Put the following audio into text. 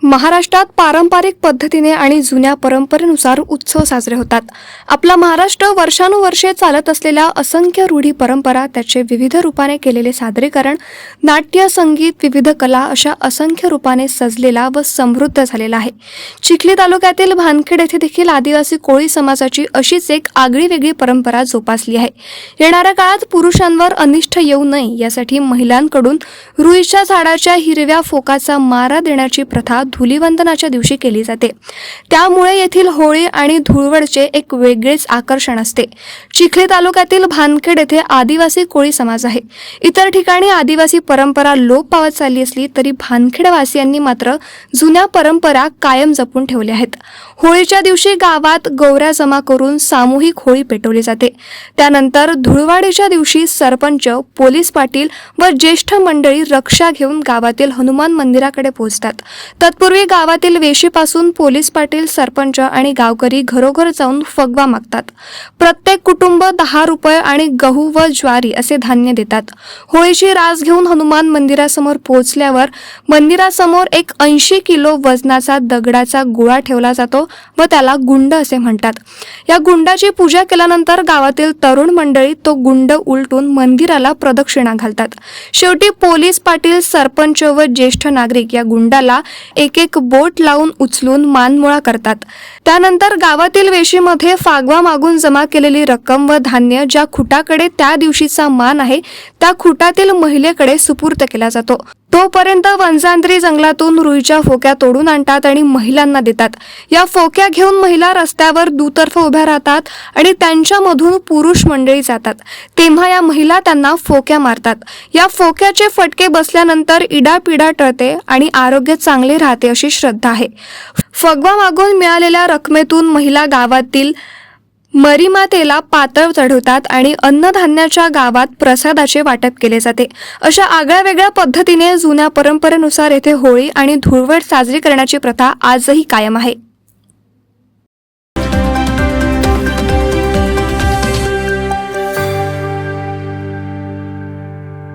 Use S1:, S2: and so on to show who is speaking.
S1: महाराष्ट्रात पारंपरिक पद्धतीने आणि जुन्या परंपरेनुसार उत्सव साजरे होतात. आपला महाराष्ट्र वर्षानुवर्षे चालत असलेल्या असंख्य रूढी परंपरा, त्याचे विविध रूपाने केलेले सादरीकरण, नाट्य, संगीत, विविध कला अशा असंख्य रूपाने सजलेला व समृद्ध झालेला आहे. चिखली तालुक्यातील भानखेड येथे देखील आदिवासी कोळी समाजाची अशीच एक आगळीवेगळी परंपरा जोपासली आहे. येणाऱ्या काळात पुरुषांवर अनिष्ट येऊ नये यासाठी महिलांकडून रुईच्या झाडाच्या हिरव्या फोकाचा मारा देण्याची प्रथा धुलीवंदनाच्या दिवशी केली जाते. त्यामुळे येथील होळी आणि धुळवडचे एक वेगळेच आकर्षण असते. चिखली तालुक्यातील भानखेड येथे आदिवासी कोळी समाज आहे. इतर ठिकाणी आदिवासी परंपरा लोप पावत चालली असली तरी भानखेडवासियांनी मात्र जुन्या परंपरा कायम जपून ठेवल्या आहेत. होळीच्या दिवशी गावात गौऱ्या जमा करून सामूहिक होळी पेटवली जाते. त्यानंतर धुळवाडीच्या दिवशी सरपंच, पोलीस पाटील व ज्येष्ठ मंडळी रक्षा घेऊन गावातील हनुमान मंदिराकडे पोहोचतात. तत्पूर्वी गावातील वेशीपासून पोलीस पाटील, सरपंच आणि गावकरी घरोघर जाऊन फगवा मागतात. प्रत्येक कुटुंब 10 रुपये आणि गहू व ज्वारी असे धान्य देतात. होळीची रास घेऊन हनुमान मंदिरासमोर पोहोचल्यावर मंदिरासमोर एक 80 किलो वजनाचा दगडाचा गोळा ठेवला जातो व त्याला गुंड असे म्हणतात. या गुंडाची पूजा केल्यानंतर गावातील तरुण मंडळी तो गुंड उलटून मंदिराला प्रदक्षिणा घालतात. शेवटी पोलीस पाटील, सरपंच व ज्येष्ठ नागरिक या गुंडाला एक एक बोट लावून उचलून मानमोळा करतात. त्यानंतर गावातील वेशीमध्ये फागवा मागून जमा केलेली रक्कम व धान्य ज्या खुटाकडे त्या दिवशीचा मान आहे त्या खुटातील महिलेकडे सुपूर्त केला जातो. तोपर्यंत वंजांद्री जंगलातून रुईच्या फोक्या तोडून आणतात आणि महिलांना देतात. या फोक्या घेऊन महिला रस्त्यावर दुतर्फ उभ्या राहतात आणि त्यांच्यामधून पुरुष मंडळी जातात. तेव्हा या महिला त्यांना फोक्या मारतात. या फोक्याचे फटके बसल्यानंतर इडापिडा टळते आणि आरोग्य चांगले राहते अशी श्रद्धा आहे. फगवा मागून मिळालेल्या रकमेतून महिला गावातील मरीमातेला पातळ चढवतात आणि अन्नधान्याच्या गावात प्रसादाचे वाटप केले जाते. अशा आगळ्या वेगळ्या पद्धतीने जुन्या परंपरेनुसार येथे होळी आणि धुळवड साजरी करण्याची प्रथा आजही कायम आहे.